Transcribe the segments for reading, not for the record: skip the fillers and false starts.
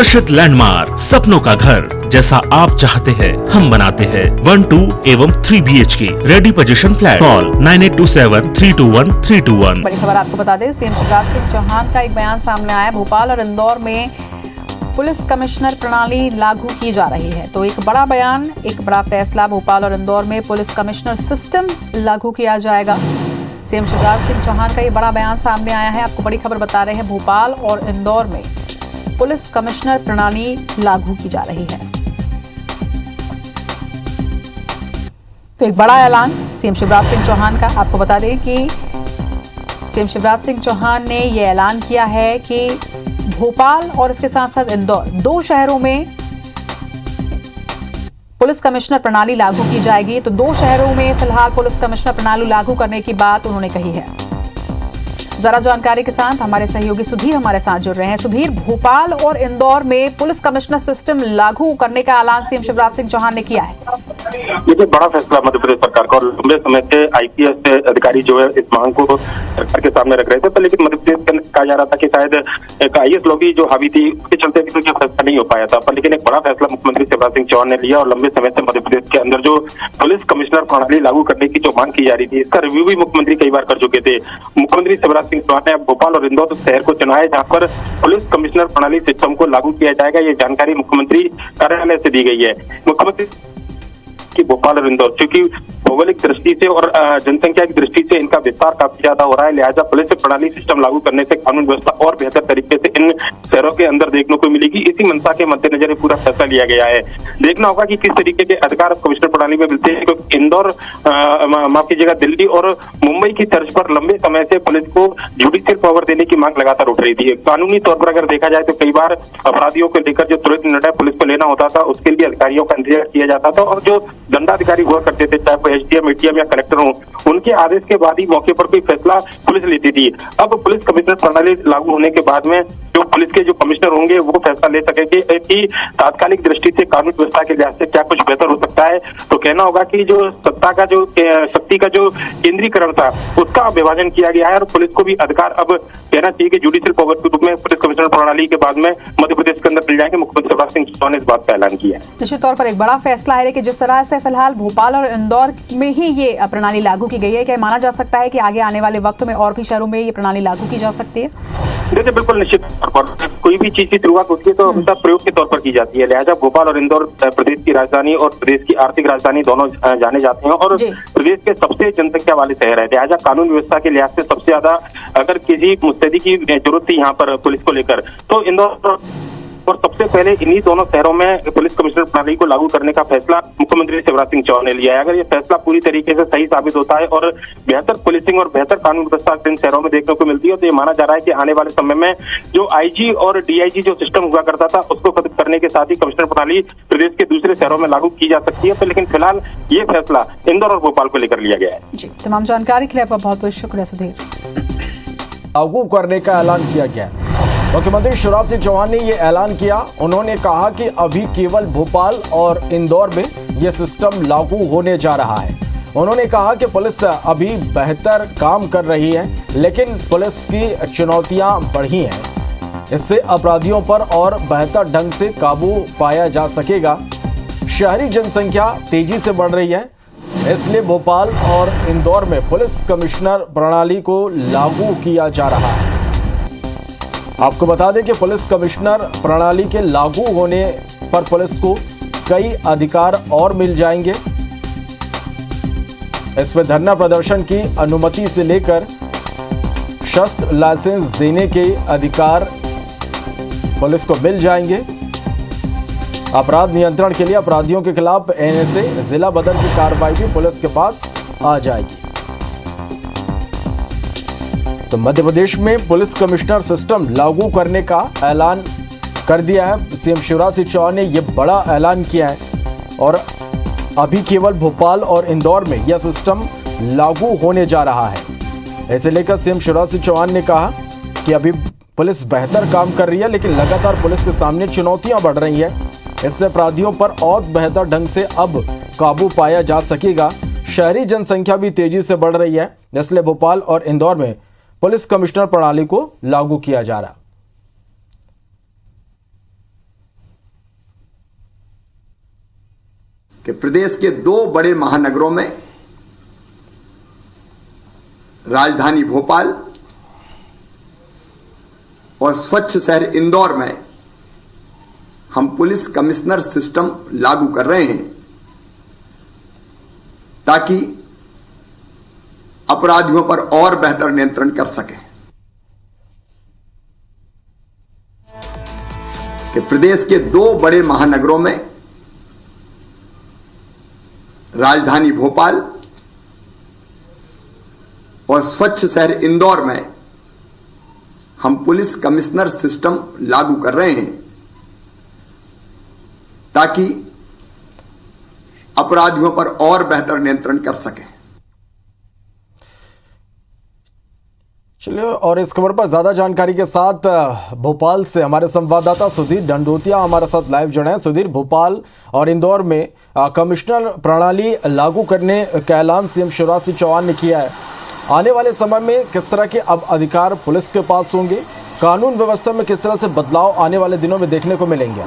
आकर्षित लैंडमार्क, सपनों का घर जैसा आप चाहते हैं हम बनाते हैं। 1, 2 एवं 3 BHK ready position flat. Call 9827321321। बड़ी खबर आपको बता दें, सीएम शिवराज सिंह चौहान का एक बयान सामने आया। भोपाल और इंदौर में पुलिस कमिश्नर प्रणाली लागू की जा रही है। तो एक बड़ा बयान, एक बड़ा फैसला, भोपाल और इंदौर में पुलिस कमिश्नर सिस्टम लागू किया जाएगा। सीएम शिवराज सिंह चौहान का ये बड़ा बयान सामने आया है। आपको बड़ी खबर बता रहे हैं, भोपाल और इंदौर में पुलिस कमिश्नर प्रणाली लागू की जा रही है। तो एक बड़ा ऐलान सीएम शिवराज सिंह चौहान का। आपको बता दें कि सीएम शिवराज सिंह चौहान ने यह ऐलान किया है कि भोपाल और इसके साथ साथ इंदौर, 2 शहरों में पुलिस कमिश्नर प्रणाली लागू की जाएगी। तो 2 शहरों में फिलहाल पुलिस कमिश्नर प्रणाली लागू करने की बात उन्होंने कही है। जरा जानकारी के साथ हमारे सहयोगी सुधीर हमारे साथ जुड़ रहे हैं। सुधीर, भोपाल और इंदौर में पुलिस कमिश्नर सिस्टम लागू करने का ऐलान सीएम शिवराज सिंह चौहान ने किया है। ये बड़ा फैसला मध्य प्रदेश सरकार का, और लंबे समय से आईपीएस अधिकारी जो है इस मांग को सरकार के सामने रख रहे थे। पर लेकिन मध्य प्रदेश का कहा जा रहा था कि शायद एक आईएएस लॉबी जो हावी थी उसके चलते अभी तक फैसला नहीं हो पाया था। पर लेकिन एक बड़ा फैसला मुख्यमंत्री शिवराज सिंह चौहान ने लिया और लंबे समय से मध्य प्रदेश के अंदर जो पुलिस कमिश्नर प्रणाली लागू करने की जो मांग की जा रही थी, इसका रिव्यू भी मुख्यमंत्री कई बार कर चुके थे। मुख्यमंत्री शिवराज सिंह चौहान ने भोपाल और इंदौर शहर को चुना है जहां पर पुलिस कमिश्नर प्रणाली सिस्टम को लागू किया जाएगा। ये जानकारी मुख्यमंत्री कार्यालय से दी गई है। मुख्यमंत्री कि भोपाल और इंदौर क्योंकि भौगोलिक दृष्टि से और जनसंख्या की दृष्टि से इनका विस्तार काफी ज्यादा हो रहा है, लिहाजा पुलिस प्रणाली सिस्टम लागू करने से कानून व्यवस्था और बेहतर तरीके से इन शहरों के अंदर देखने को मिलेगी। इसी मंशा के मद्देनजर पूरा फैसला लिया गया है। देखना होगा कि किस तरीके के अधिकार कमिश्नर प्रणाली में मिलते हैं, क्योंकि इंदौर माफ कीजिएगा दिल्ली और मुंबई की तर्ज पर लंबे समय से पुलिस को जुडिशियल पावर देने की मांग लगातार उठ रही थी। कानूनी तौर पर अगर देखा जाए तो कई बार अपराधियों को लेकर जो तुरंत निर्णय पुलिस को लेना होता था उसके लिए अधिकारियों का इंतजार किया जाता था, और जो दंडाधिकारी हुआ करते थे, चाहे वो एसडीएम, एटीएम या कलेक्टर हो, उनके आदेश के बाद ही मौके पर कोई फैसला पुलिस लेती थी। अब पुलिस कमिश्नर प्रणाली लागू होने के बाद में जो पुलिस के जो कमिश्नर होंगे वो फैसला ले सकेंगे कि तात्कालिक दृष्टि से कानून व्यवस्था के लिहाज से क्या कुछ बेहतर हो सकता है। तो कहना होगा कि जो सत्ता का जो शक्ति का जो केंद्रीकरण था उसका विभाजन किया गया है, और पुलिस को भी अधिकार अब कहना चाहिए कि जुडिशियल पावर के रूप में पुलिस कमिश्नर प्रणाली के बाद में मध्य प्रदेश के अंदर मिल जाएंगे। मुख्यमंत्री शिवराज सिंह चौहान ने इस बात का ऐलान किया है। निश्चित तौर पर एक बड़ा फैसला है, लेकिन जिस तरह से फिलहाल भोपाल और इंदौर में ही ये प्रणाली लागू की गई है, क्या माना जा सकता है कि आगे आने वाले वक्त में और भी शहरों में ये प्रणाली लागू की जा सकती है? देखिए, बिल्कुल निश्चित तौर पर कोई भी चीज की शुरुआत होती है तो हमेशा प्रयोग के तौर पर की जाती है। लिहाजा भोपाल और इंदौर प्रदेश की राजधानी और प्रदेश की आर्थिक राजधानी दोनों जाने जाते हैं, और प्रदेश के सबसे जनसंख्या वाले शहर है। लिहाजा कानून व्यवस्था के लिहाज से सबसे ज्यादा अगर किसी मुस्तैदी की जरूरत थी यहाँ पर पुलिस को लेकर तो इंदौर, और सबसे पहले इन्हीं दोनों शहरों में पुलिस कमिश्नर प्रणाली को लागू करने का फैसला मुख्यमंत्री शिवराज सिंह चौहान ने लिया है। अगर ये फैसला पूरी तरीके से सही साबित होता है और बेहतर पुलिसिंग और बेहतर कानून व्यवस्था इन शहरों में देखने को मिलती है, तो ये माना जा रहा है कि आने वाले समय में जो आईजी और डीआईजी जो सिस्टम हुआ करता था उसको खत्म करने के साथ ही कमिश्नर प्रणाली प्रदेश के दूसरे शहरों में लागू की जा सकती है। तो लेकिन फिलहाल ये फैसला इंदौर और भोपाल को लेकर लिया गया है। जी, तमाम जानकारी के लिए आपका बहुत बहुत शुक्रिया सुधीर। लागू करने का ऐलान किया गया। मुख्यमंत्री शिवराज सिंह चौहान ने यह ऐलान किया। उन्होंने कहा कि अभी केवल भोपाल और इंदौर में यह सिस्टम लागू होने जा रहा है। उन्होंने कहा कि पुलिस अभी बेहतर काम कर रही है, लेकिन पुलिस की चुनौतियां बढ़ी हैं। इससे अपराधियों पर और बेहतर ढंग से काबू पाया जा सकेगा। शहरी जनसंख्या तेजी से बढ़ रही है, इसलिए भोपाल और इंदौर में पुलिस कमिश्नर प्रणाली को लागू किया जा रहा है। आपको बता दें कि पुलिस कमिश्नर प्रणाली के लागू होने पर पुलिस को कई अधिकार और मिल जाएंगे। इसमें धरना प्रदर्शन की अनुमति से लेकर शस्त्र लाइसेंस देने के अधिकार पुलिस को मिल जाएंगे। अपराध नियंत्रण के लिए अपराधियों के खिलाफ एनएसए, जिला बदल की कार्रवाई भी पुलिस के पास आ जाएगी। तो मध्य प्रदेश में पुलिस कमिश्नर सिस्टम लागू करने का ऐलान कर दिया है। सीएम शिवराज सिंह चौहान ने यह बड़ा ऐलान किया है, और अभी केवल भोपाल और इंदौर में यह सिस्टम लागू होने जा रहा है। इसे लेकर सीएम शिवराज सिंह चौहान ने कहा कि अभी पुलिस बेहतर काम कर रही है, लेकिन लगातार पुलिस के सामने चुनौतियां बढ़ रही है। इससे अपराधियों पर और बेहतर ढंग से अब काबू पाया जा सकेगा। शहरी जनसंख्या भी तेजी से बढ़ रही है, इसलिए भोपाल और इंदौर में पुलिस कमिश्नर प्रणाली को लागू किया जा रहा है। कि प्रदेश के 2 बड़े महानगरों में, राजधानी भोपाल और स्वच्छ शहर इंदौर में हम पुलिस कमिश्नर सिस्टम लागू कर रहे हैं ताकि अपराधियों पर और बेहतर नियंत्रण कर सकें। कि प्रदेश के 2 बड़े महानगरों में, राजधानी भोपाल और स्वच्छ शहर इंदौर में हम पुलिस कमिश्नर सिस्टम लागू कर रहे हैं ताकि अपराधियों पर और बेहतर नियंत्रण कर सकें। चलिए, और इस खबर पर ज्यादा जानकारी के साथ भोपाल से हमारे संवाददाता सुधीर डंडोतिया हमारे साथ लाइव जुड़े हैं। सुधीर, भोपाल और इंदौर में कमिश्नर प्रणाली लागू करने का ऐलान सीएम शिवराज सिंह चौहान ने किया है। आने वाले समय में किस तरह के अब अधिकार पुलिस के पास होंगे, कानून व्यवस्था में किस तरह से बदलाव आने वाले दिनों में देखने को मिलेंगे?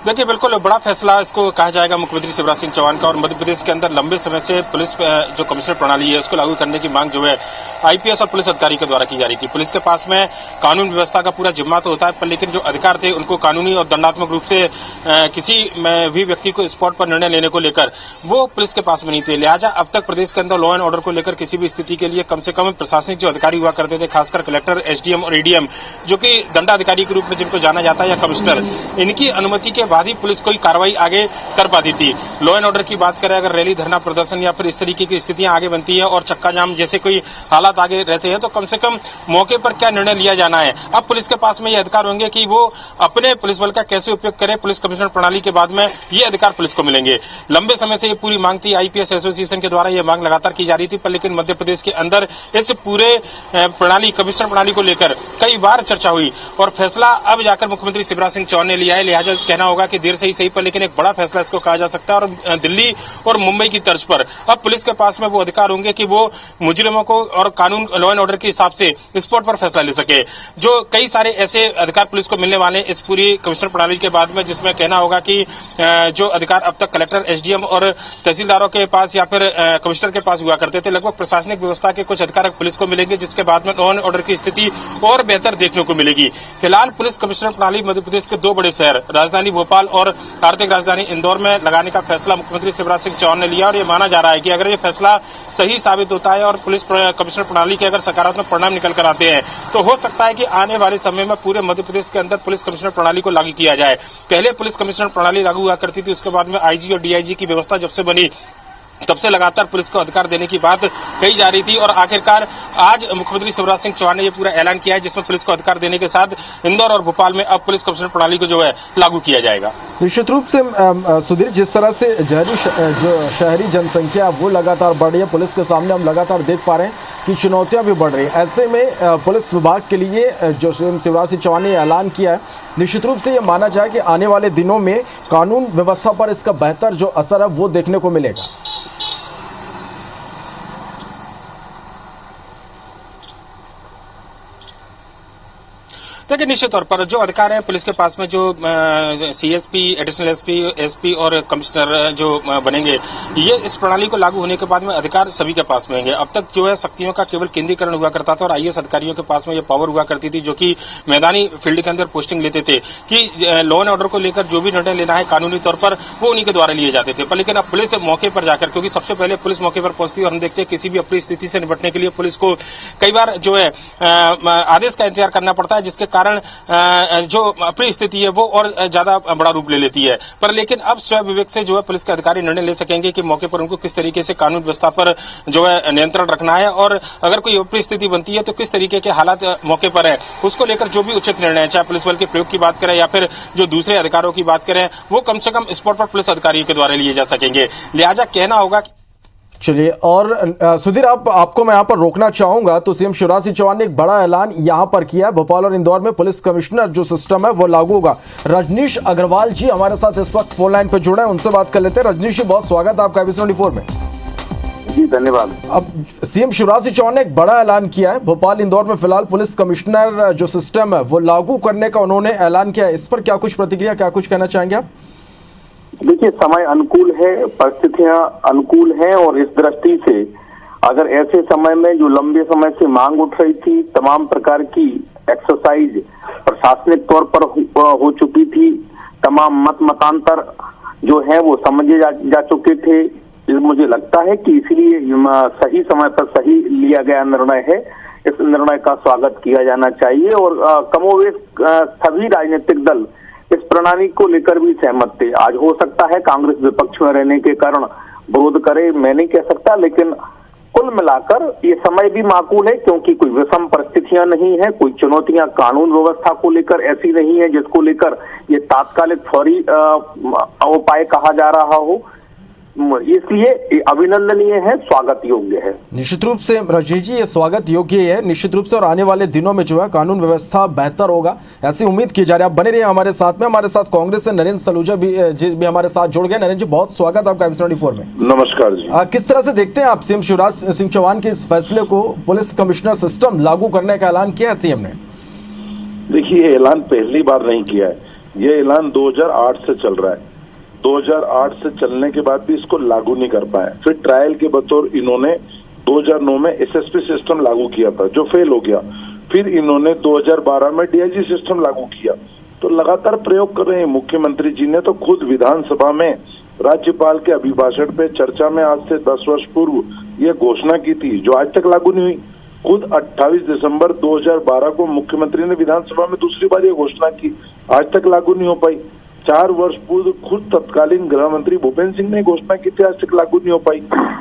देखिए, बिल्कुल बड़ा फैसला इसको कहा जाएगा मुख्यमंत्री शिवराज सिंह चौहान का। और मध्य प्रदेश के अंदर लंबे समय से पुलिस जो कमिश्नर प्रणाली है उसको लागू करने की मांग जो है आईपीएस और पुलिस अधिकारी के द्वारा की जा रही थी। पुलिस के पास में कानून व्यवस्था का पूरा जिम्मा तो होता है, पर लेकिन जो अधिकार थे उनको कानूनी और दंडात्मक रूप से किसी भी व्यक्ति को स्पॉट पर निर्णय लेने को लेकर वो पुलिस के पास में नहीं थे। लिहाजा अब तक प्रदेश के अंदर लॉ एंड ऑर्डर को लेकर किसी भी स्थिति के लिए कम से कम प्रशासनिक जो अधिकारी हुआ करते थे, खासकर कलेक्टर, एसडीएम और एडीएम, जो कि दंडाधिकारी के रूप में जिनको जाना जाता है, या कमिश्नर, इनकी अनुमति के बाद ही पुलिस कोई कार्रवाई आगे कर पाती थी। लॉ एंड ऑर्डर की बात करें, अगर रैली, धरना प्रदर्शन या फिर इस तरीके की स्थितियां आगे बनती है और चक्का जाम जैसे कोई हालात आगे रहते हैं, तो कम से कम मौके पर क्या निर्णय लिया जाना है। अब पुलिस के पास में ये अधिकार होंगे कि वो अपने पुलिस बल का कैसे उपयोग करे। पुलिस कमिश्नर प्रणाली के बाद में ये अधिकार पुलिस को मिलेंगे। लंबे समय से ये पूरी मांग थी, आईपीएस एसोसिएशन के द्वारा ये मांग लगातार की जा रही थी, पर लेकिन मध्य प्रदेश के अंदर इस पूरे प्रणाली, कमिश्नर प्रणाली को लेकर कई बार चर्चा हुई और फैसला अब जाकर मुख्यमंत्री शिवराज सिंह चौहान ने लिया है। लिहाजा कहना होगा कि देर से ही सही, पर लेकिन एक बड़ा फैसला इसको कहा जा सकता है। और दिल्ली और मुंबई की तर्ज पर अब पुलिस के पास में वो अधिकार होंगे कि वो मुजरिमों को और कानून, लॉ एंड ऑर्डर के हिसाब से स्पॉट पर फैसला ले सके। जो कई सारे ऐसे अधिकार पुलिस को मिलने वाले इस पूरी कमिश्नर प्रणाली के बाद में, जिसमें कहना होगा कि जो अधिकार अब तक कलेक्टर, एसडीएम और तहसीलदारों के पास या फिर कमिश्नर के पास हुआ करते थे, लगभग प्रशासनिक व्यवस्था के कुछ अधिकार पुलिस को मिलेंगे, जिसके बाद में लॉ एंड ऑर्डर की स्थिति और बेहतर देखने को मिलेगी। फिलहाल पुलिस कमिश्नर प्रणाली मध्य प्रदेश के 2 बड़े शहर, राजधानी भोपाल और आर्थिक राजधानी इंदौर में लगाने का फैसला मुख्यमंत्री शिवराज सिंह चौहान ने लिया। और ये माना जा रहा है कि अगर ये फैसला सही साबित होता है और पुलिस कमिश्नर प्रणाली के अगर सकारात्मक परिणाम निकल कर आते हैं, तो हो सकता है कि आने वाले समय में पूरे मध्य प्रदेश के अंदर पुलिस कमिश्नर प्रणाली को लागू किया जाए। पहले पुलिस कमिश्नर प्रणाली लागू हुआ करती थी, उसके बाद में आईजी और डीआईजी की व्यवस्था जब से बनी तब से लगातार पुलिस को अधिकार देने की बात कही जा रही थी। और आखिरकार आज मुख्यमंत्री शिवराज सिंह चौहान ने यह पूरा ऐलान किया है, जिसमें पुलिस को अधिकार देने के साथ इंदौर और भोपाल में अब पुलिस कमिश्नर प्रणाली को जो है लागू किया जाएगा। निश्चित रूप से सुधीर, जिस तरह से जो शहरी जनसंख्या वो लगातार बढ़ रही है, पुलिस के सामने हम लगातार देख पा रहे हैं कि चुनौतियां भी बढ़ रही है। ऐसे में पुलिस विभाग के लिए जो शिवराज सिंह चौहान ने ऐलान किया है, निश्चित रूप से ये माना जाए कि आने वाले दिनों में कानून व्यवस्था पर इसका बेहतर जो असर है वो देखने को मिलेगा। देखिए, निश्चित तौर पर जो अधिकार है पुलिस के पास में, जो सीएसपी, एडिशनल एसपी, एसपी और कमिश्नर जो बनेंगे, ये इस प्रणाली को लागू होने के बाद में अधिकार सभी के पास में होंगे। अब तक जो है शक्तियों का केवल केंद्रीकरण हुआ करता था और आईएएस अधिकारियों के पास में ये पावर हुआ करती थी, जो कि मैदानी फील्ड के अंदर पोस्टिंग लेते थे कि लॉ एंड ऑर्डर को लेकर जो भी निर्णय लेना है कानूनी तौर पर वो उन्हीं के द्वारा लिए जाते थे। पर लेकिन अब पुलिस मौके पर जाकर, क्योंकि सबसे पहले पुलिस मौके पर पहुंचती है और हम देखते हैं किसी भी अप्रिय स्थिति से निपटने के लिए पुलिस को कई बार जो है आदेश का इंतजार करना पड़ता है, जिसके कारण जो अप्रिय स्थिति है वो और ज्यादा बड़ा रूप ले लेती है। पर लेकिन अब स्वयं विवेक से जो है पुलिस के अधिकारी निर्णय ले सकेंगे कि मौके पर उनको किस तरीके से कानून व्यवस्था पर जो है नियंत्रण रखना है, और अगर कोई अप्रिय स्थिति बनती है तो किस तरीके के हालात मौके पर है, उसको लेकर जो भी उचित निर्णय है, चाहे पुलिस बल के प्रयोग की बात करें या फिर जो दूसरे अधिकारों की बात करें, वो कम से कम स्पॉट पर पुलिस अधिकारियों के द्वारा लिए जा सकेंगे। लिहाजा कहना होगा। चलिए, और सुधीर, आपको मैं यहाँ पर रोकना चाहूंगा। तो सीएम शिवराज सिंह चौहान ने एक बड़ा ऐलान यहाँ पर किया है, भोपाल और इंदौर में पुलिस कमिश्नर जो सिस्टम है वो लागू होगा। रजनीश अग्रवाल जी हमारे साथ इस वक्त फोन लाइन पर जुड़े हैं, उनसे बात कर लेते हैं। रजनीश जी, बहुत स्वागत है आपका एबीसी 24 में। जी धन्यवाद। अब सीएम शिवराज सिंह चौहान ने एक बड़ा ऐलान किया है। भोपाल इंदौर में फिलहाल पुलिस कमिश्नर जो सिस्टम है वो लागू करने का उन्होंने ऐलान किया है। इस पर क्या कुछ प्रतिक्रिया, क्या कुछ कहना चाहेंगे आप? देखिए, समय अनुकूल है, परिस्थितियां अनुकूल हैं और इस दृष्टि से अगर ऐसे समय में जो लंबे समय से मांग उठ रही थी, तमाम प्रकार की एक्सरसाइज प्रशासनिक तौर पर हो चुकी थी, तमाम मतांतर जो है वो समझे जा चुके थे, मुझे लगता है कि इसलिए सही समय पर सही लिया गया निर्णय है। इस निर्णय का स्वागत किया जाना चाहिए और कमोवेश सभी राजनीतिक दल इस प्रणाली को लेकर भी सहमत थे। आज हो सकता है कांग्रेस विपक्ष में रहने के कारण विरोध करे, मैं नहीं कह सकता, लेकिन कुल मिलाकर ये समय भी माकूल है क्योंकि कोई विषम परिस्थितियां नहीं है, कोई चुनौतियां कानून व्यवस्था को लेकर ऐसी नहीं है जिसको लेकर ये तात्कालिक फौरी उपाय कहा जा रहा हो। इसलिए अभिनंदनीय है, स्वागत योग्य है। निश्चित रूप से रजनीश जी, ये स्वागत योग्य है निश्चित रूप से, और आने वाले दिनों में जो है कानून व्यवस्था बेहतर होगा, ऐसी उम्मीद की जा रही है। आप बने रहिए हमारे साथ में। हमारे साथ कांग्रेस से नरेंद्र सलूजा भी हमारे साथ जुड़ गए। नरेंद्र जी, बहुत स्वागत आपका एपिसोड 24 में। नमस्कार जी। किस तरह से देखते हैं आप सीएम शिवराज सिंह चौहान के इस फैसले को, पुलिस कमिश्नर सिस्टम लागू करने का ऐलान किया है सीएम ने? देखिए, ये ऐलान पहली बार नहीं किया है, ये ऐलान 2008 से चल रहा है। 2008 से चलने के बाद भी इसको लागू नहीं कर पाए। फिर ट्रायल के बतौर इन्होंने 2009 में एसएसपी सिस्टम लागू किया था जो फेल हो गया। फिर इन्होंने 2012 में डीआईजी सिस्टम लागू किया। तो लगातार प्रयोग कर रहे हैं। मुख्यमंत्री जी ने तो खुद विधानसभा में राज्यपाल के अभिभाषण पे चर्चा में आज से 10 वर्ष पूर्व ये घोषणा की थी जो आज तक लागू नहीं हुई। खुद 28 दिसंबर 2012 को मुख्यमंत्री ने विधानसभा में दूसरी बार ये घोषणा की, आज तक लागू नहीं हो पाई। 4 वर्ष पूर्व खुद तत्कालीन गृह मंत्री भूपेंद्र सिंह ने घोषणा की थी, आज तक लागू नहीं हो पाई।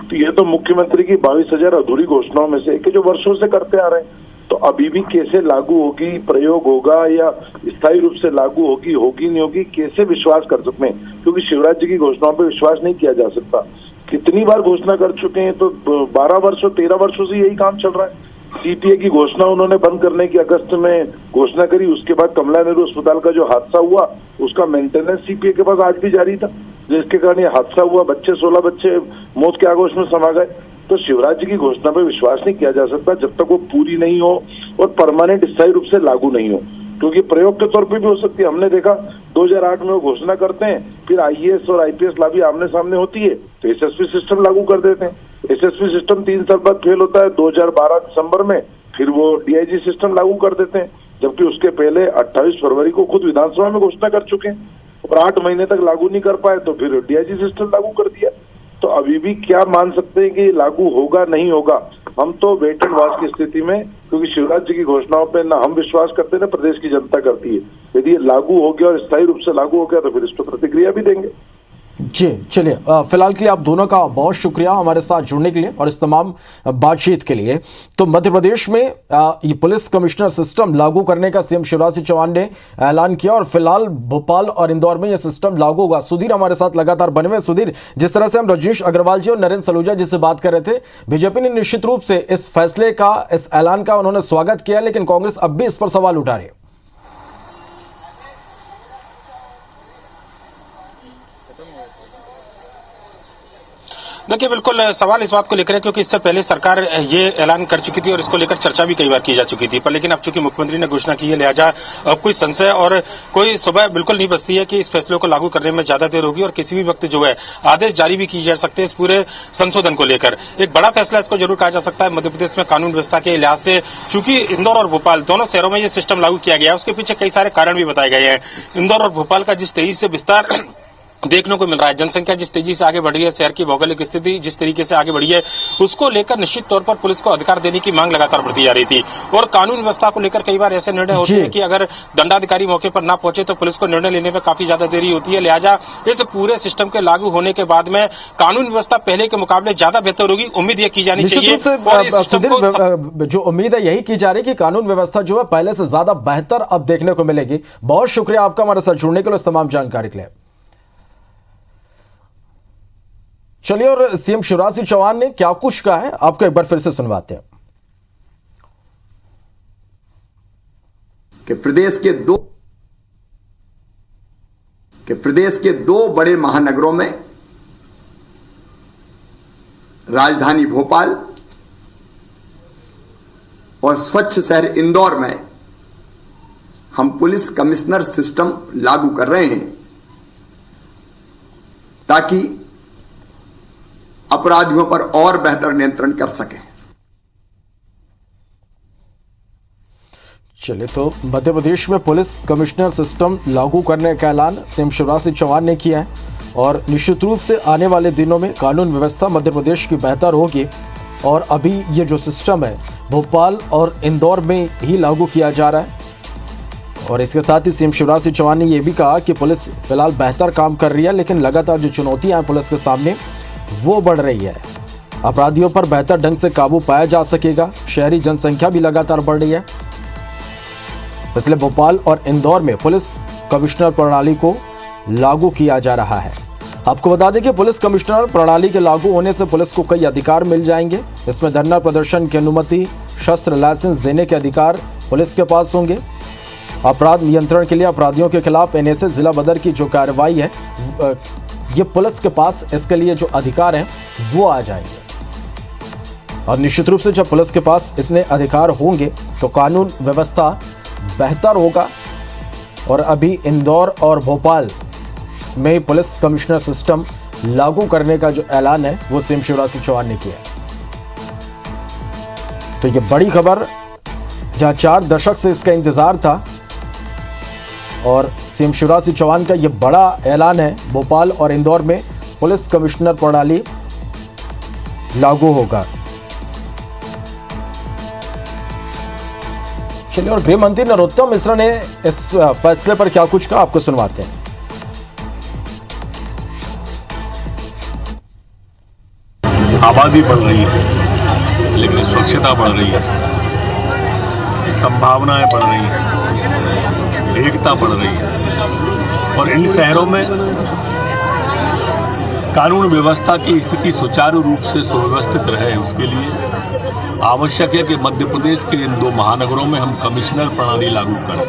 तो ये तो मुख्यमंत्री की 22,000 अधूरी घोषणाओं में से एक जो वर्षों से करते आ रहे हैं। तो अभी भी कैसे लागू होगी, प्रयोग होगा या स्थायी रूप से लागू होगी नहीं होगी, कैसे विश्वास कर सकते हैं? क्योंकि शिवराज जी की घोषणाओं पर विश्वास नहीं किया जा सकता। कितनी बार घोषणा कर चुके हैं, तो 12 वर्षों 13 वर्षों से यही काम चल रहा है। सीपीए की घोषणा उन्होंने बंद करने की अगस्त में घोषणा करी, उसके बाद कमला नेहरू अस्पताल का जो हादसा हुआ उसका मेंटेनेंस सीपीए के पास आज भी जारी था, जिसके कारण ये हादसा हुआ, 16 बच्चे मौत के आगोश में समा गए। तो शिवराज जी की घोषणा पर विश्वास नहीं किया जा सकता जब तक वो पूरी नहीं हो और परमानेंट स्थायी रूप से लागू नहीं हो, क्योंकि प्रयोग के तौर पे भी हो सकती है। हमने देखा 2008 में वो घोषणा करते हैं, फिर आईएएस और आईपीएस लाभी आमने सामने होती है तो एसएसपी सिस्टम लागू कर देते हैं। एसएसपी सिस्टम 3 साल बाद फेल होता है 2012 दिसंबर में, फिर वो डीआईजी सिस्टम लागू कर देते हैं, जबकि उसके पहले 28 फरवरी को खुद विधानसभा में घोषणा कर चुके हैं और 8 महीने तक लागू नहीं कर पाए तो फिर डीआईजी सिस्टम लागू कर दिया। तो अभी भी क्या मान सकते हैं कि लागू होगा नहीं होगा? हम तो वेट एंड वॉच की स्थिति में, क्योंकि शिवराज जी की घोषणाओं पे ना हम विश्वास करते ना प्रदेश की जनता करती है। यदि ये लागू हो गया और स्थायी रूप से लागू हो गया तो फिर इस पर प्रतिक्रिया भी देंगे। जी चलिए, फिलहाल के लिए आप दोनों का बहुत शुक्रिया हमारे साथ जुड़ने के लिए और इस तमाम बातचीत के लिए। तो मध्य प्रदेश में ये पुलिस कमिश्नर सिस्टम लागू करने का सीएम शिवराज सिंह चौहान ने ऐलान किया और फिलहाल भोपाल और इंदौर में यह सिस्टम लागू होगा। सुधीर हमारे साथ लगातार बने हुए। सुधीर, जिस तरह से हम रजनीश अग्रवाल जी और नरेंद्र सलूजा जी से बात कर रहे थे, बीजेपी ने निश्चित रूप से इस फैसले का, इस ऐलान का उन्होंने स्वागत किया, लेकिन कांग्रेस अब भी इस पर सवाल उठा रही है। देखिए, बिल्कुल सवाल इस बात को लेकर है क्योंकि इससे पहले सरकार ये ऐलान कर चुकी थी और इसको लेकर चर्चा भी कई बार की जा चुकी थी, पर लेकिन अब चूंकि मुख्यमंत्री ने घोषणा की है, लिहाजा अब कोई संशय और कोई सुबह बिल्कुल नहीं बचती है कि इस फैसले को लागू करने में ज्यादा देर होगी और किसी भी वक्त जो है आदेश जारी भी किए जा सकते हैं इस पूरे संशोधन को लेकर। एक बड़ा फैसला इसको जरूर कहा जा सकता है मध्य प्रदेश में कानून व्यवस्था के लिहाज से, चूंकि इंदौर और भोपाल दोनों शहरों में ये सिस्टम लागू किया गया है, उसके पीछे कई सारे कारण भी बताए गए हैं। इंदौर और भोपाल का जिस तेजी से विस्तार देखने को मिल रहा है, जनसंख्या जिस तेजी से आगे बढ़ रही है, शहर की भौगोलिक स्थिति जिस तरीके से आगे बढ़ी है, उसको लेकर निश्चित तौर पर पुलिस को अधिकार देने की मांग लगातार बढ़ती जा रही थी। और कानून व्यवस्था को लेकर कई बार ऐसे निर्णय होते हैं कि अगर दंडाधिकारी मौके पर ना पहुंचे तो पुलिस को निर्णय लेने में काफी ज्यादा देरी होती है। लिहाजा इस पूरे सिस्टम के लागू होने के बाद में कानून व्यवस्था पहले के मुकाबले ज्यादा बेहतर होगी, उम्मीद यह की जानी चाहिए। जो उम्मीद है यही की जा रही है कि कानून व्यवस्था जो है पहले से ज्यादा बेहतर अब देखने को मिलेगी। बहुत शुक्रिया आपका हमारे साथ जुड़ने के लिए, इस तमाम जानकारी के लिए। चलिए, और सीएम शिवराज सिंह चौहान ने क्या कुछ कहा है आपको एक बार फिर से सुनवाते हैं। कि प्रदेश के दो बड़े महानगरों में राजधानी भोपाल और स्वच्छ शहर इंदौर में हम पुलिस कमिश्नर सिस्टम लागू कर रहे हैं ताकि अपराधियों पर और बेहतर नियंत्रण कर सकें। चलिए, तो मध्य प्रदेश में पुलिस कमिश्नर सिस्टम लागू करने का ऐलान सीएम शिवराज सिंह चौहान ने किया है और निश्चित रूप से आने वाले दिनों में कानून व्यवस्था मध्य प्रदेश की बेहतर होगी। और अभी ये जो सिस्टम है भोपाल और इंदौर में ही लागू किया जा रहा है। और इसके साथ ही सीएम शिवराज सिंह चौहान ने यह भी कहा कि पुलिस फिलहाल बेहतर काम कर रही है, लेकिन लगातार जो चुनौतियां हैं पुलिस के सामने वो बढ़ रही है। अपराधियों पर बेहतर ढंग से काबू पाया जा सकेगा। शहरी जनसंख्या भी लगातार बढ़ रही है, इसलिए भोपाल और इंदौर में पुलिस कमिश्नर प्रणाली को लागू किया जा रहा है। आपको बता दें कि पुलिस कमिश्नर प्रणाली के लागू होने से पुलिस को कई अधिकार मिल जाएंगे। इसमें धरना प्रदर्शन की अनुमति, शस्त्र लाइसेंस देने के अधिकार पुलिस के पास होंगे। अपराध नियंत्रण के लिए अपराधियों के खिलाफ एनएसए जिला बदर की जो कार्रवाई है ये पुलिस के पास, इसके लिए जो अधिकार हैं वो आ जाएंगे। और निश्चित रूप से जब पुलिस के पास इतने अधिकार होंगे तो कानून व्यवस्था बेहतर होगा। और अभी इंदौर और भोपाल में पुलिस कमिश्नर सिस्टम लागू करने का जो ऐलान है वो सीएम शिवराज सिंह चौहान ने किया। तो ये बड़ी खबर, जहां 4 दशक से इसका इंतजार था और सीएम शिवराज सिंह चौहान का ये बड़ा ऐलान है। भोपाल और इंदौर में पुलिस कमिश्नर प्रणाली लागू होगा। चलिए, और गृह मंत्री नरोत्तम मिश्रा ने इस फैसले पर क्या कुछ कहा, आपको सुनवाते हैं। आबादी बढ़ रही है लेकिन स्वच्छता बढ़ रही है, संभावनाएं बढ़ रही हैं, एकता बढ़ रही है और इन शहरों में कानून व्यवस्था की स्थिति सुचारू रूप से सुव्यवस्थित रहे। उसके लिए आवश्यक है कि मध्य प्रदेश के इन 2 महानगरों में हम कमिश्नर प्रणाली लागू करें।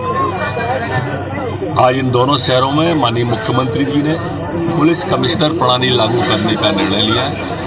आज इन दोनों शहरों में माननीय मुख्यमंत्री जी ने पुलिस कमिश्नर प्रणाली लागू करने का निर्णय लिया है।